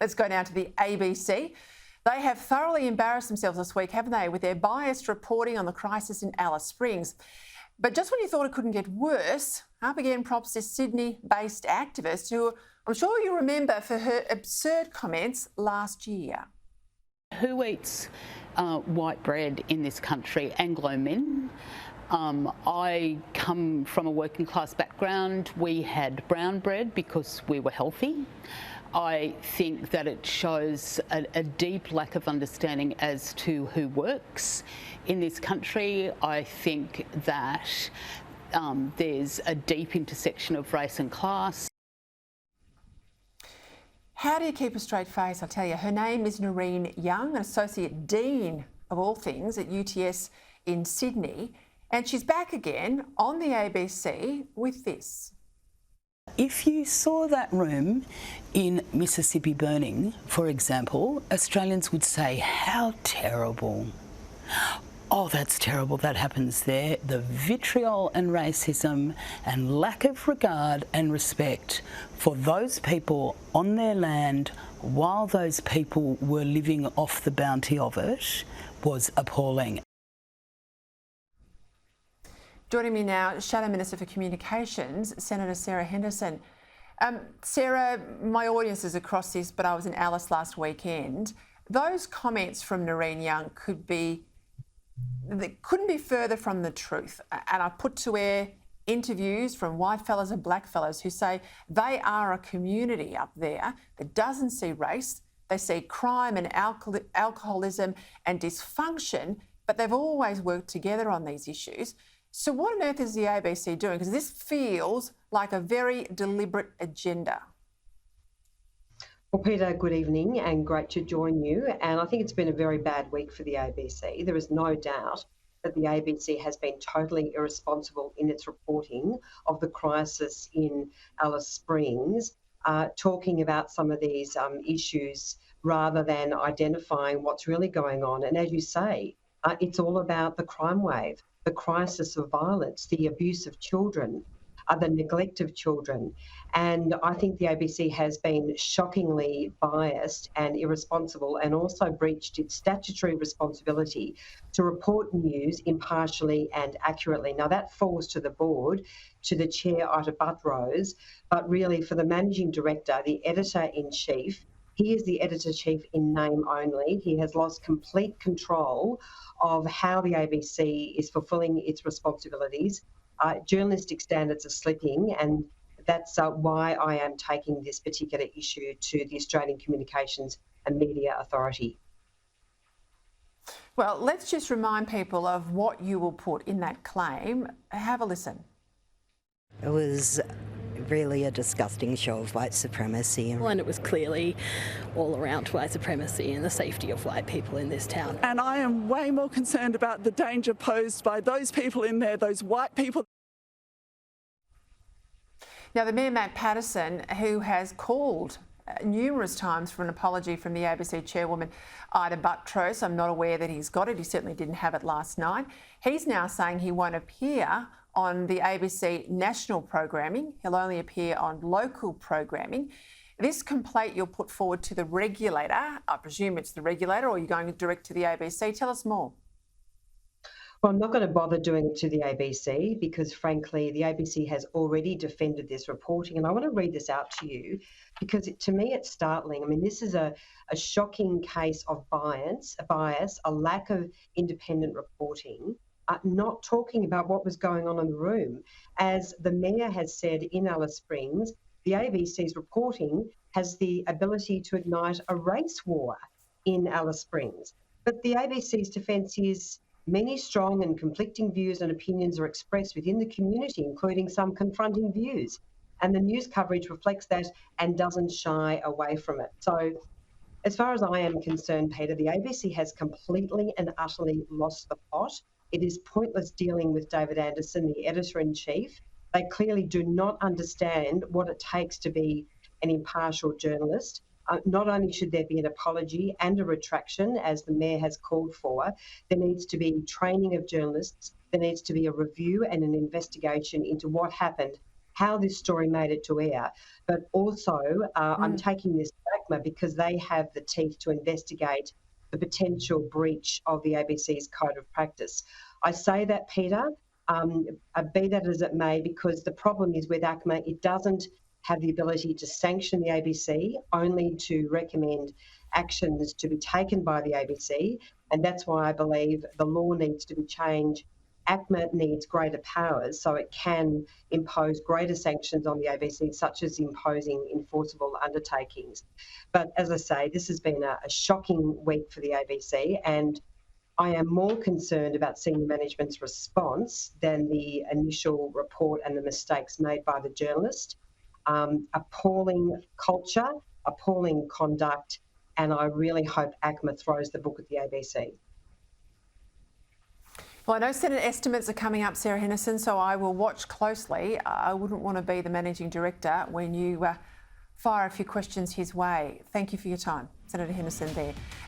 Let's go now to the ABC. They have thoroughly embarrassed themselves this week, haven't they, with their biased reporting on the crisis in Alice Springs. But just when you thought it couldn't get worse, up again props this Sydney-based activist who I'm sure you remember for her absurd comments last year. Who eats white bread in this country? Anglo men. I come from a working class background. We had brown bread because we were healthy. I think that it shows a deep lack of understanding as to who works in this country. I think that there's a deep intersection of race and class. How do you keep a straight face? I'll tell you. Her name is Noreen Young, an Associate Dean of all things at UTS in Sydney. And she's back again on the ABC with this. If you saw that room in Mississippi burning, for example, Australians would say, how terrible. Oh, that's terrible, that happens there. The vitriol and racism and lack of regard and respect for those people on their land while those people were living off the bounty of it was appalling. Joining me now, Shadow Minister for Communications, Senator Sarah Henderson. Sarah, my audience is across this, but I was in Alice last weekend. Those comments from Noreen Young couldn't be further from the truth. And I put to air interviews from white fellas and black fellas who say they are a community up there that doesn't see race. They see crime and alcoholism and dysfunction, but they've always worked together on these issues. So what on earth is the ABC doing? Because this feels like a very deliberate agenda. Well, Peter, good evening and great to join you. And I think it's been a very bad week for the ABC. There is no doubt that the ABC has been totally irresponsible in its reporting of the crisis in Alice Springs, talking about some of these issues rather than identifying what's really going on. And as you say, it's all about the crime wave, the crisis of violence, the abuse of children, the neglect of children. And I think the ABC has been shockingly biased and irresponsible and also breached its statutory responsibility to report news impartially and accurately. Now, that falls to the board, to the chair, Ita Buttrose, but really for the managing director, the editor-in-chief, he is the editor-chief in name only. He has lost complete control of how the ABC is fulfilling its responsibilities. Journalistic standards are slipping, and that's why I am taking this particular issue to the Australian Communications and Media Authority. Well, let's just remind people of what you will put in that claim. Have a listen. It was really a disgusting show of white supremacy. And it was clearly all around white supremacy and the safety of white people in this town. And I am way more concerned about the danger posed by those people in there, those white people. Now, the Mayor, Matt Patterson, who has called numerous times for an apology from the ABC chairwoman, Ita Buttrose, I'm not aware that he's got it. He certainly didn't have it last night. He's now saying he won't appear on the ABC national programming. He'll only appear on local programming. This complaint you'll put forward to the regulator. I presume it's the regulator, or you're going direct to the ABC. Tell us more. Well, I'm not going to bother doing it to the ABC because, frankly, the ABC has already defended this reporting. And I want to read this out to you because, to me, it's startling. I mean, this is a shocking case of bias, a lack of independent reporting, not talking about what was going on in the room. As the Mayor has said in Alice Springs, the ABC's reporting has the ability to ignite a race war in Alice Springs. But the ABC's defence is many strong and conflicting views and opinions are expressed within the community, including some confronting views. And the news coverage reflects that and doesn't shy away from it. So as far as I am concerned, Peter, the ABC has completely and utterly lost the plot. It is pointless dealing with David Anderson, the editor-in-chief. They clearly do not understand what it takes to be an impartial journalist. Not only should there be an apology and a retraction, as the Mayor has called for, there needs to be training of journalists, there needs to be a review and an investigation into what happened, how this story made it to air. but also I'm taking this to ACMA because they have the teeth to investigate the potential breach of the ABC's code of practice. I say that, Peter, be that as it may, because the problem is with ACMA, it doesn't have the ability to sanction the ABC, only to recommend actions to be taken by the ABC, and that's why I believe the law needs to be changed. ACMA needs greater powers so it can impose greater sanctions on the ABC, such as imposing enforceable undertakings. But as I say, this has been a shocking week for the ABC, and I am more concerned about senior management's response than the initial report and the mistakes made by the journalist. Appalling culture, appalling conduct, and I really hope ACMA throws the book at the ABC. Well, I know Senate estimates are coming up, Sarah Henderson, so I will watch closely. I wouldn't want to be the Managing Director when you fire a few questions his way. Thank you for your time, Senator Henderson there.